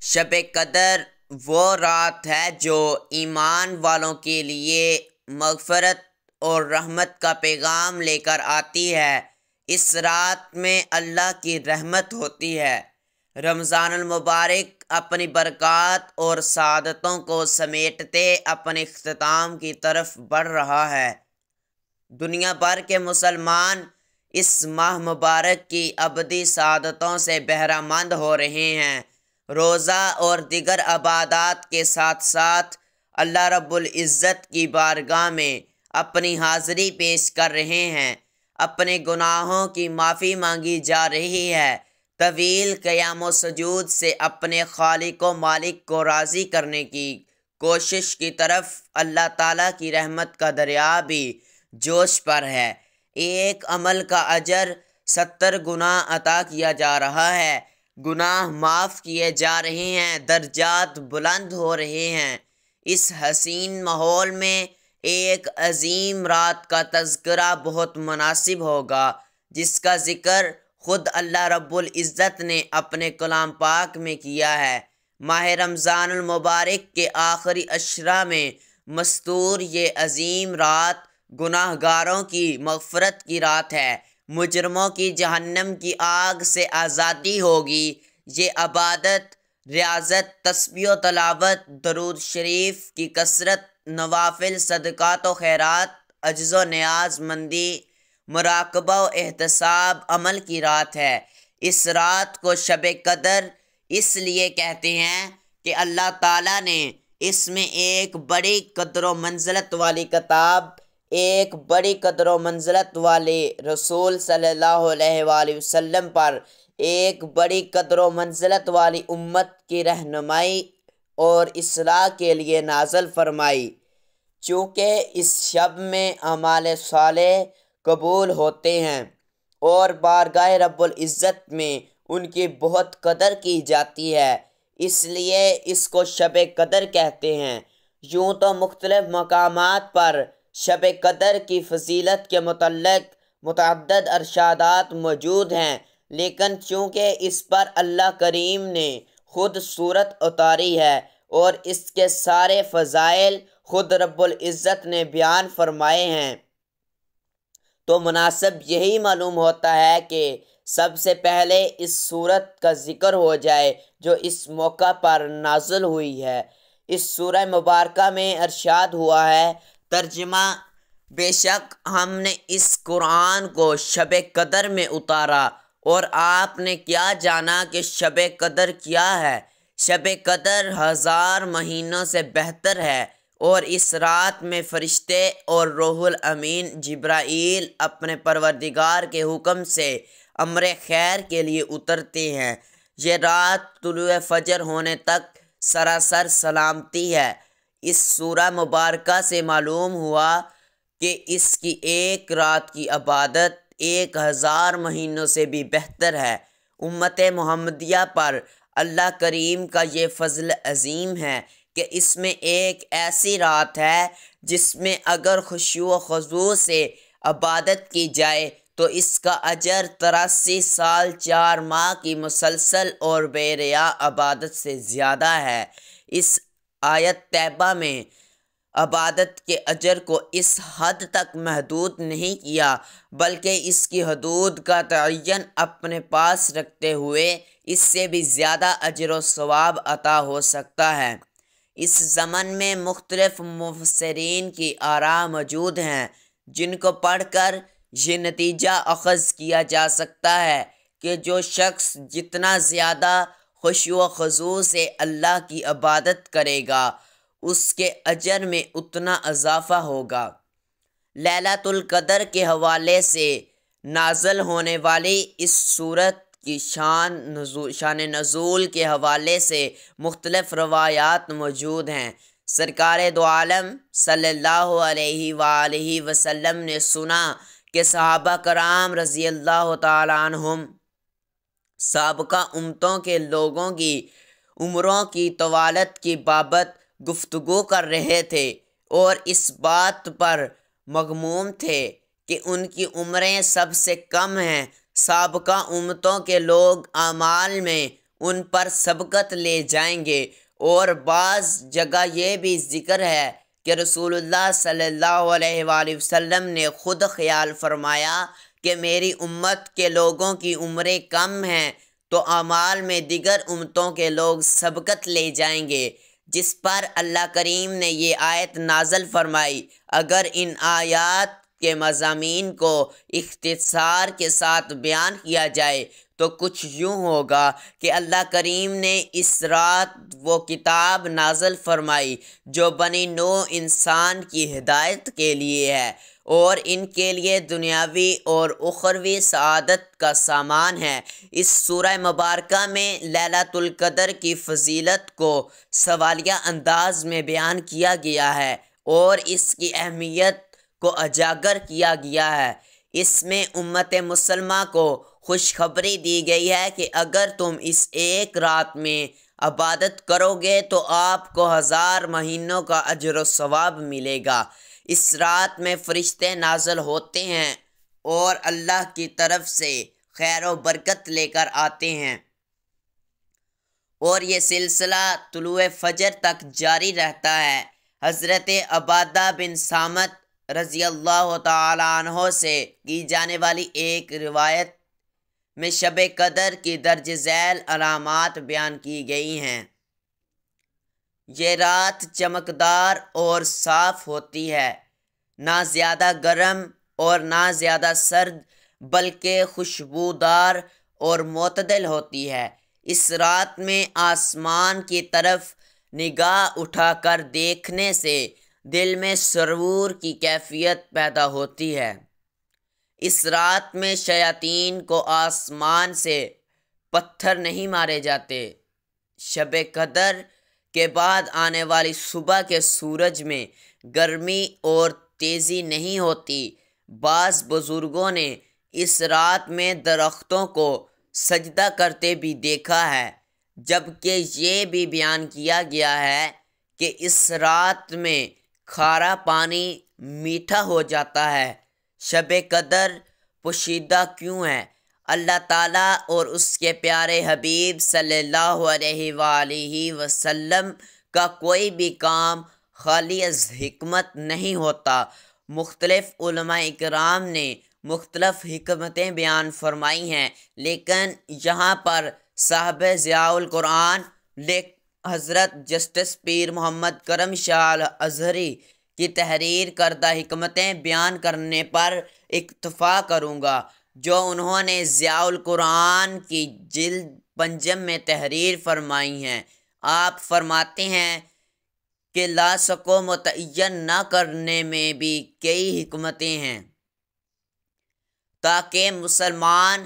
شب قدر وہ رات ہے جو ایمان والوں کے لیے مغفرت اور رحمت کا پیغام لے کر آتی ہے۔ اس رات میں اللہ کی رحمت ہوتی ہے۔ رمضان المبارک اپنی برکات اور سعادتوں کو سمیٹتے اپنے اختتام کی طرف بڑھ رہا ہے۔ دنیا بھر کے مسلمان اس ماہ مبارک کی ابدی سعادتوں سے بہرہ مند ہو رہے ہیں۔ روزہ اور دیگر عبادات کے ساتھ ساتھ اللہ رب العزت کی بارگاہ میں اپنی حاضری پیش کر رہے ہیں۔ اپنے گناہوں کی معافی مانگی جا رہی ہے۔ طویل قیام و سجود سے اپنے خالق و مالک کو راضی کرنے کی کوشش کی طرف اللہ تعالیٰ کی رحمت کا دریا بھی جوش پر ہے۔ ایک عمل کا اجر 70 گنا عطا کیا جا رہا ہے۔ گناہ معاف کیے جا رہے ہیں، درجات بلند ہو رہے ہیں۔ اس حسین ماحول میں ایک عظیم رات کا تذکرہ بہت مناسب ہوگا، جس کا ذکر خود اللہ رب العزت نے اپنے کلام پاک میں کیا ہے۔ ماہ رمضان المبارک کے آخری عشرہ میں مستور یہ عظیم رات گناہ گاروں کی مغفرت کی رات ہے۔ مجرموں کی جہنم کی آگ سے آزادی ہوگی۔ یہ عبادت، ریاضت، تسبیح و تلاوت، درود شریف کی کثرت، نوافل، صدقات و خیرات، عجز و نیاز مندی، مراقبہ و احتساب عمل کی رات ہے۔ اس رات کو شب قدر اس لیے کہتے ہیں کہ اللہ تعالیٰ نے اس میں ایک بڑی قدر و منزلت والی کتاب، ایک بڑی قدر و منزلت والے رسول صلی اللہ علیہ وآلہ وسلم پر ایک بڑی قدر و منزلت والی امت کی رہنمائی اور اصلاح کے لیے نازل فرمائی۔ چونکہ اس شب میں اعمال صالح قبول ہوتے ہیں اور بارگاہ رب العزت میں ان کی بہت قدر کی جاتی ہے، اس لیے اس کو شب قدر کہتے ہیں۔ یوں تو مختلف مقامات پر شب قدر کی فضیلت کے متعلق متعدد ارشادات موجود ہیں، لیکن چونکہ اس پر اللہ کریم نے خود صورت اتاری ہے اور اس کے سارے فضائل خود رب العزت نے بیان فرمائے ہیں، تو مناسب یہی معلوم ہوتا ہے کہ سب سے پہلے اس صورت کا ذکر ہو جائے جو اس موقع پر نازل ہوئی ہے۔ اس سورہ مبارکہ میں ارشاد ہوا ہے، ترجمہ: بے شک ہم نے اس قرآن کو شب قدر میں اتارا، اور آپ نے کیا جانا کہ شب قدر کیا ہے؟ شب قدر 1000 مہینوں سے بہتر ہے، اور اس رات میں فرشتے اور روح الامین جبرائیل اپنے پروردگار کے حکم سے امر خیر کے لیے اترتے ہیں۔ یہ رات طلوع فجر ہونے تک سراسر سلامتی ہے۔ اس سورہ مبارکہ سے معلوم ہوا کہ اس کی ایک رات کی عبادت 1000 مہینوں سے بھی بہتر ہے۔ امت محمدیہ پر اللہ کریم کا یہ فضل عظیم ہے کہ اس میں ایک ایسی رات ہے جس میں اگر خشوع و خضوع سے عبادت کی جائے تو اس کا اجر 83 سال 4 ماہ کی مسلسل اور بے ریا عبادت سے زیادہ ہے۔ اس آیت طیبہ میں عبادت کے اجر کو اس حد تک محدود نہیں کیا، بلکہ اس کی حدود کا تعین اپنے پاس رکھتے ہوئے اس سے بھی زیادہ اجر و ثواب عطا ہو سکتا ہے۔ اس ضمن میں مختلف مفسرین کی آراء موجود ہیں، جن کو پڑھ کر یہ نتیجہ اخذ کیا جا سکتا ہے کہ جو شخص جتنا زیادہ خشوع و خضوع سے اللہ کی عبادت کرے گا، اس کے اجر میں اتنا اضافہ ہوگا۔ لیلۃ القدر کے حوالے سے نازل ہونے والی اس سورت کی شان نزول کے حوالے سے مختلف روایات موجود ہیں۔ سرکار دو عالم صلی اللہ علیہ وآلہ وسلم نے سنا کہ صحابہ کرام رضی اللہ تعالیٰ عنہم سابقہ امتوں کے لوگوں کی عمروں کی طوالت کی بابت گفتگو کر رہے تھے اور اس بات پر مغموم تھے کہ ان کی عمریں سب سے کم ہیں۔ سابقہ امتوں کے لوگ اعمال میں ان پر سبقت لے جائیں گے۔ اور بعض جگہ یہ بھی ذکر ہے کہ رسول اللہ صلی اللہ علیہ وآلہ وسلم نے خود خیال فرمایا کہ میری امت کے لوگوں کی عمریں کم ہیں تو اعمال میں دیگر امتوں کے لوگ سبقت لے جائیں گے، جس پر اللہ کریم نے یہ آیت نازل فرمائی۔ اگر ان آیات کے مضامین کو اختصار کے ساتھ بیان کیا جائے تو کچھ یوں ہوگا کہ اللہ کریم نے اس رات وہ کتاب نازل فرمائی جو بنی نوع انسان کی ہدایت کے لیے ہے اور ان کے لیے دنیاوی اور اخروی سعادت کا سامان ہے۔ اس سورہ مبارکہ میں لیلۃ القدر کی فضیلت کو سوالیہ انداز میں بیان کیا گیا ہے اور اس کی اہمیت کو اجاگر کیا گیا ہے۔ اس میں امت مسلمہ کو خوشخبری دی گئی ہے کہ اگر تم اس ایک رات میں عبادت کرو گے تو آپ کو 1000 مہینوں کا اجر و ثواب ملے گا۔ اس رات میں فرشتے نازل ہوتے ہیں اور اللہ کی طرف سے خیر و برکت لے کر آتے ہیں اور یہ سلسلہ طلوع فجر تک جاری رہتا ہے۔ حضرت عبادہ بن صامت رضی اللہ تعالیٰ عنہ سے کی جانے والی ایک روایت میں شب قدر کی درج ذیل علامات بیان کی گئی ہیں۔ یہ رات چمکدار اور صاف ہوتی ہے، نہ زیادہ گرم اور نہ زیادہ سرد، بلکہ خوشبودار اور معتدل ہوتی ہے۔ اس رات میں آسمان کی طرف نگاہ اٹھا کر دیکھنے سے دل میں سرور کی کیفیت پیدا ہوتی ہے۔ اس رات میں شیاطین کو آسمان سے پتھر نہیں مارے جاتے۔ شب قدر کے بعد آنے والی صبح کے سورج میں گرمی اور تیزی نہیں ہوتی۔ بعض بزرگوں نے اس رات میں درختوں کو سجدہ کرتے بھی دیکھا ہے، جبکہ یہ بھی بیان کیا گیا ہے کہ اس رات میں کھارا پانی میٹھا ہو جاتا ہے۔ شب قدر پوشیدہ کیوں ہے؟ اللہ تعالیٰ اور اس کے پیارے حبیب صلی اللہ علیہ وآلہ وسلم کا کوئی بھی کام خالی از حکمت نہیں ہوتا۔ مختلف علماء اکرام نے مختلف حکمتیں بیان فرمائی ہیں، لیکن یہاں پر صاحب ضیاء القرآن حضرت جسٹس پیر محمد کرم شاہ ازہری کی تحریر کردہ حکمتیں بیان کرنے پر اکتفا کروں گا، جو انہوں نے ضیاء القرآن کی جلد 5 میں تحریر فرمائی ہیں۔ آپ فرماتے ہیں کہ لاس کو متعین نہ کرنے میں بھی کئی حکمتیں ہیں، تاکہ مسلمان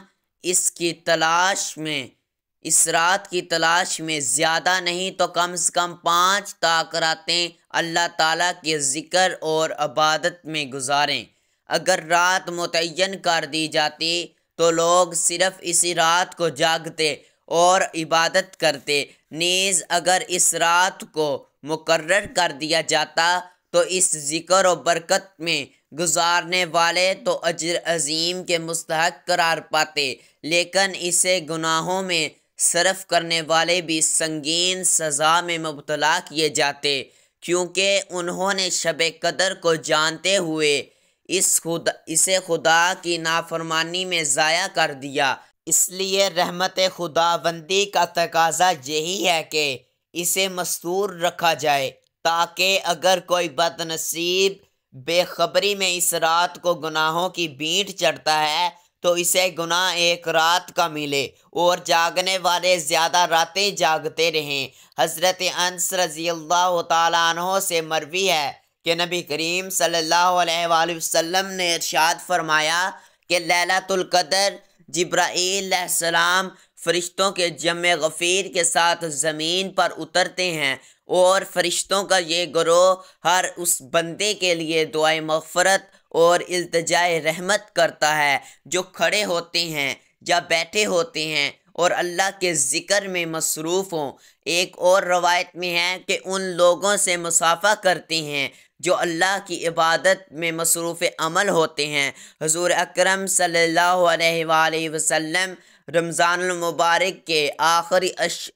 اس رات کی تلاش میں زیادہ نہیں تو کم سے کم 5 تاک راتیں اللہ تعالیٰ کے ذکر اور عبادت میں گزاریں۔ اگر رات متعین کر دی جاتی تو لوگ صرف اسی رات کو جاگتے اور عبادت کرتے، نیز اگر اس رات کو مقرر کر دیا جاتا تو اس ذکر و برکت میں گزارنے والے تو اجر عظیم کے مستحق قرار پاتے، لیکن اسے گناہوں میں صرف کرنے والے بھی سنگین سزا میں مبتلا کیے جاتے، کیونکہ انہوں نے شب قدر کو جانتے ہوئے اسے خدا کی نافرمانی میں ضائع کر دیا۔ اس لیے رحمت خداوندی کا تقاضا یہی ہے کہ اسے مستور رکھا جائے، تاکہ اگر کوئی بد نصیب بے خبری میں اس رات کو گناہوں کی بینٹ چڑھتا ہے تو اسے گناہ 1 رات کا ملے اور جاگنے والے زیادہ راتیں جاگتے رہیں۔ حضرت انس رضی اللہ تعالیٰ عنہ سے مروی ہے کہ نبی کریم صلی اللہ علیہ وآلہ وسلم نے ارشاد فرمایا کہ لیلۃ القدر جبرائیل علیہ السلام فرشتوں کے جمع غفیر کے ساتھ زمین پر اترتے ہیں اور فرشتوں کا یہ گروہ ہر اس بندے کے لیے دعائے مغفرت اور التجائے رحمت کرتا ہے جو کھڑے ہوتے ہیں یا بیٹھے ہوتے ہیں اور اللہ کے ذکر میں مصروف ہوں۔ ایک اور روایت میں ہے کہ ان لوگوں سے مصافحہ کرتے ہیں جو اللہ کی عبادت میں مصروف عمل ہوتے ہیں۔ حضور اکرم صلی اللہ علیہ وآلہ وسلم رمضان المبارک کے آخری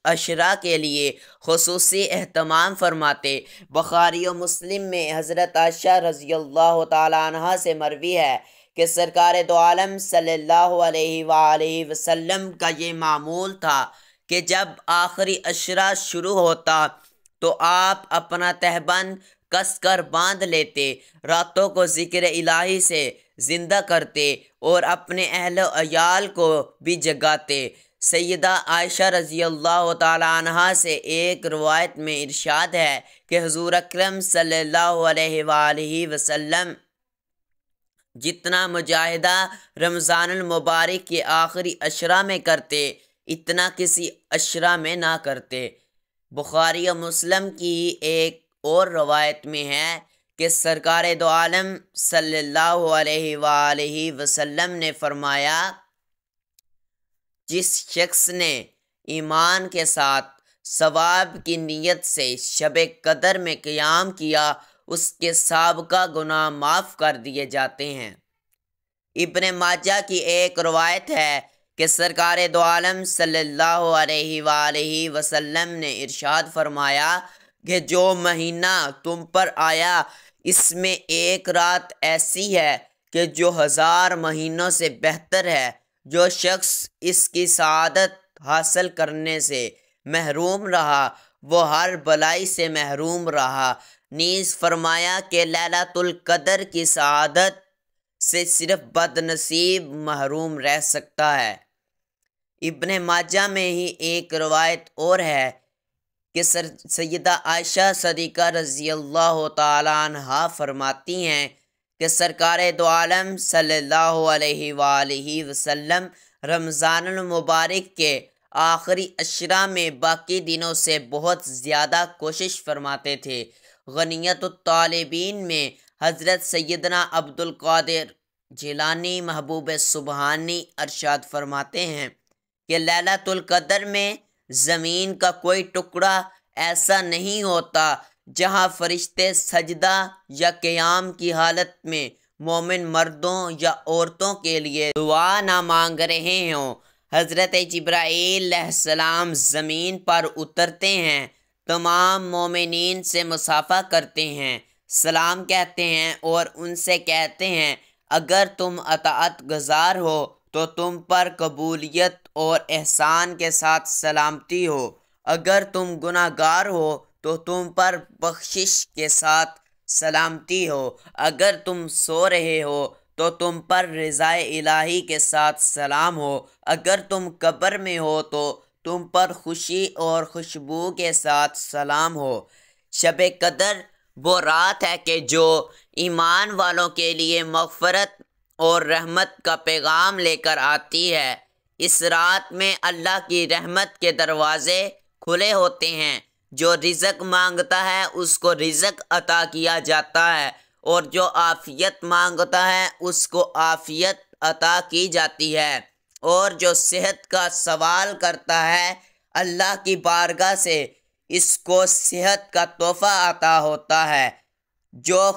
عشرہ کے لیے خصوصی اہتمام فرماتے۔ بخاری و مسلم میں حضرت عائشہ رضی اللہ تعالیٰ عنہ سے مروی ہے کہ سرکار دو عالم صلی اللہ علیہ وآلہ وسلم کا یہ معمول تھا کہ جب آخری عشرہ شروع ہوتا تو آپ اپنا تہبند کس کر باندھ لیتے، راتوں کو ذکر الہی سے زندہ کرتے اور اپنے اہل و عیال کو بھی جگاتے۔ سیدہ عائشہ رضی اللہ تعالیٰ عنہ سے ایک روایت میں ارشاد ہے کہ حضور اکرم صلی اللہ علیہ وآلہ وسلم جتنا مجاہدہ رمضان المبارک کے آخری عشرہ میں کرتے اتنا کسی عشرہ میں نہ کرتے۔ بخاری و مسلم کی ایک اور روایت میں ہے کہ سرکار دو عالم صلی اللہ علیہ وآلہ وسلم نے فرمایا، جس شخص نے ایمان کے ساتھ ثواب کی نیت سے شب قدر میں قیام کیا اس کے سابقہ گناہ معاف کر دیے جاتے ہیں۔ ابن ماجہ کی ایک روایت ہے کہ سرکار دو عالم صلی اللہ علیہ وآلہ وسلم نے ارشاد فرمایا کہ جو مہینہ تم پر آیا اس میں ایک رات ایسی ہے کہ جو 1000 مہینوں سے بہتر ہے۔ جو شخص اس کی سعادت حاصل کرنے سے محروم رہا وہ ہر بلائی سے محروم رہا۔ نیز فرمایا کہ لیلۃ القدر کی سعادت سے صرف بد نصیب محروم رہ سکتا ہے۔ ابن ماجہ میں ہی ایک روایت اور ہے کہ سیدہ عائشہ صدیقہ رضی اللہ تعالیٰ عنہا فرماتی ہیں کہ سرکار دو عالم صلی اللہ علیہ وآلہ وسلم رمضان المبارک کے آخری عشرہ میں باقی دنوں سے بہت زیادہ کوشش فرماتے تھے۔ غنیت الطالبین میں حضرت سیدنا عبد القادر جیلانی محبوب سبحانی ارشاد فرماتے ہیں کہ لیلۃ القدر میں زمین کا کوئی ٹکڑا ایسا نہیں ہوتا جہاں فرشتے سجدہ یا قیام کی حالت میں مومن مردوں یا عورتوں کے لیے دعا نہ مانگ رہے ہوں۔ حضرت جبرائیل علیہ السلام زمین پر اترتے ہیں، تمام مومنین سے مصافحہ کرتے ہیں، سلام کہتے ہیں اور ان سے کہتے ہیں اگر تم اطاعت گزار ہو تو تم پر قبولیت اور احسان کے ساتھ سلامتی ہو، اگر تم گناہ گار ہو تو تم پر بخشش کے ساتھ سلامتی ہو، اگر تم سو رہے ہو تو تم پر رضائے الہی کے ساتھ سلام ہو، اگر تم قبر میں ہو تو تم پر خوشی اور خوشبو کے ساتھ سلام ہو۔ شب قدر وہ رات ہے کہ جو ایمان والوں کے لیے مغفرت اور رحمت کا پیغام لے کر آتی ہے۔ اس رات میں اللہ کی رحمت کے دروازے کھلے ہوتے ہیں، جو رزق مانگتا ہے اس کو رزق عطا کیا جاتا ہے اور جو عافیت مانگتا ہے اس کو عافیت عطا کی جاتی ہے، اور جو صحت کا سوال کرتا ہے اللہ کی بارگاہ سے اس کو صحت کا تحفہ عطا ہوتا ہے، جو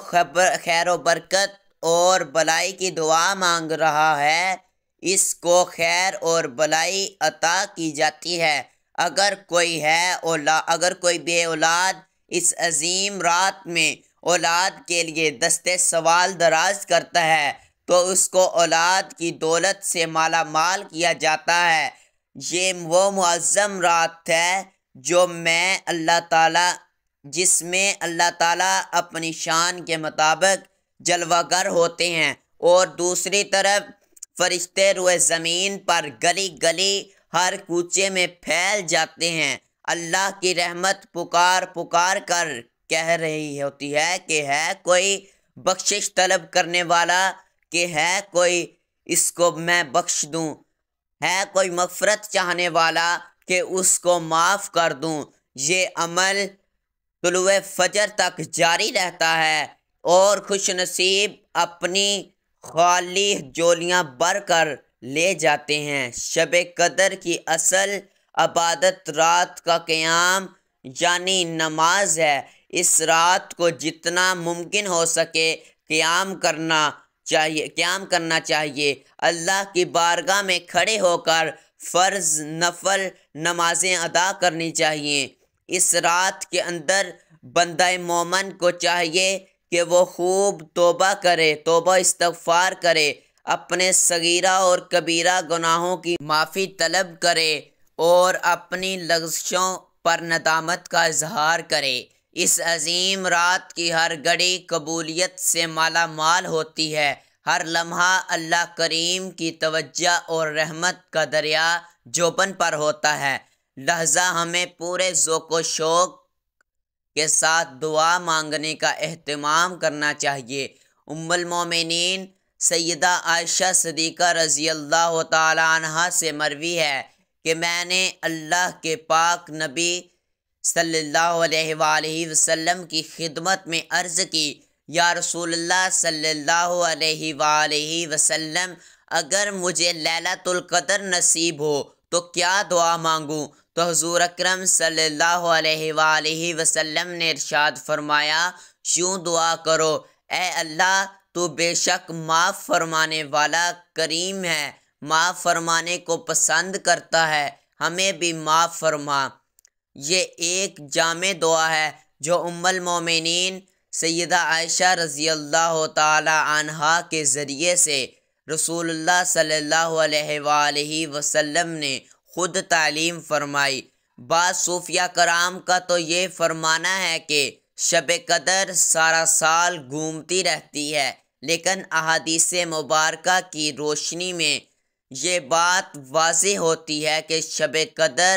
خیر و برکت اور بلائی کی دعا مانگ رہا ہے اس کو خیر اور بلائی عطا کی جاتی ہے۔ اگر کوئی بے اولاد اس عظیم رات میں اولاد کے لیے دستے سوال دراز کرتا ہے تو اس کو اولاد کی دولت سے مالا مال کیا جاتا ہے۔ یہ وہ معظم رات ہے جس میں اللہ تعالیٰ اپنی شان کے مطابق جلوہ گر ہوتے ہیں، اور دوسری طرف فرشتے روئے زمین پر گلی گلی ہر کوچے میں پھیل جاتے ہیں۔ اللہ کی رحمت پکار پکار کر کہہ رہی ہوتی ہے کہ ہے کوئی بخشش طلب کرنے والا، کہ ہے کوئی اس کو میں بخش دوں، ہے کوئی مغفرت چاہنے والا کہ اس کو معاف کر دوں۔ یہ عمل طلوع فجر تک جاری رہتا ہے اور خوش نصیب اپنی خالی جولیاں بھر کر لے جاتے ہیں۔ شب قدر کی اصل عبادت رات کا قیام یعنی نماز ہے۔ اس رات کو جتنا ممکن ہو سکے قیام کرنا چاہیے۔ اللہ کی بارگاہ میں کھڑے ہو کر فرض نفل نمازیں ادا کرنی چاہیے۔ اس رات کے اندر بندہ مومن کو چاہیے کہ وہ خوب توبہ کرے، توبہ استغفار کرے، اپنے صغیرہ اور کبیرہ گناہوں کی معافی طلب کرے اور اپنی لغزشوں پر ندامت کا اظہار کرے۔ اس عظیم رات کی ہر گھڑی قبولیت سے مالا مال ہوتی ہے۔ ہر لمحہ اللہ کریم کی توجہ اور رحمت کا دریا جوبن پر ہوتا ہے۔ لہذا ہمیں پورے ذوق و شوق کے ساتھ دعا مانگنے کا اہتمام کرنا چاہیے۔ ام المومنین سیدہ عائشہ صدیقہ رضی اللہ تعالی عنہا سے مروی ہے کہ میں نے اللہ کے پاک نبی صلی اللہ علیہ وآلہ وسلم کی خدمت میں عرض کی، یا رسول اللہ صلی اللہ علیہ وآلہ وسلم، اگر مجھے لیلۃ القدر نصیب ہو تو کیا دعا مانگوں؟ تو حضور اکرم صلی اللہ علیہ وآلہ وسلم نے ارشاد فرمایا، یوں دعا کرو، اے اللہ تو بے شک معاف فرمانے والا کریم ہے، معاف فرمانے کو پسند کرتا ہے، ہمیں بھی معاف فرما۔ یہ ایک جامع دعا ہے جو ام المومنین سیدہ عائشہ رضی اللہ تعالی عنہا کے ذریعے سے رسول اللہ صلی اللہ علیہ وآلہ وسلم نے خود تعلیم فرمائی۔ بعض صوفیہ کرام کا تو یہ فرمانا ہے کہ شب قدر سارا سال گھومتی رہتی ہے، لیکن احادیث مبارکہ کی روشنی میں یہ بات واضح ہوتی ہے کہ شب قدر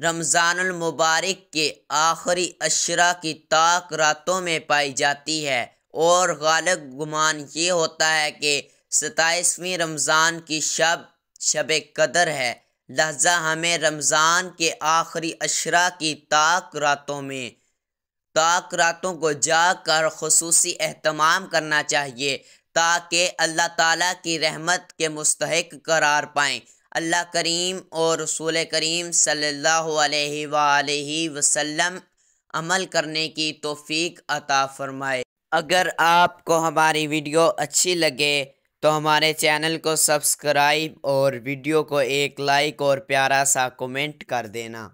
رمضان المبارک کے آخری عشرہ کی طاق راتوں میں پائی جاتی ہے، اور غالب گمان یہ ہوتا ہے کہ 27ویں رمضان کی شب قدر ہے۔ لہذا ہمیں رمضان کے آخری عشرہ کی طاق راتوں کو جاگ کر خصوصی اہتمام کرنا چاہیے تاکہ اللہ تعالیٰ کی رحمت کے مستحق قرار پائیں۔ اللہ کریم اور رسول کریم صلی اللہ علیہ وآلہ وسلم عمل کرنے کی توفیق عطا فرمائے۔ اگر آپ کو ہماری ویڈیو اچھی لگے تو ہمارے چینل کو سبسکرائب اور ویڈیو کو ایک لائک اور پیارا سا کمنٹ کر دینا۔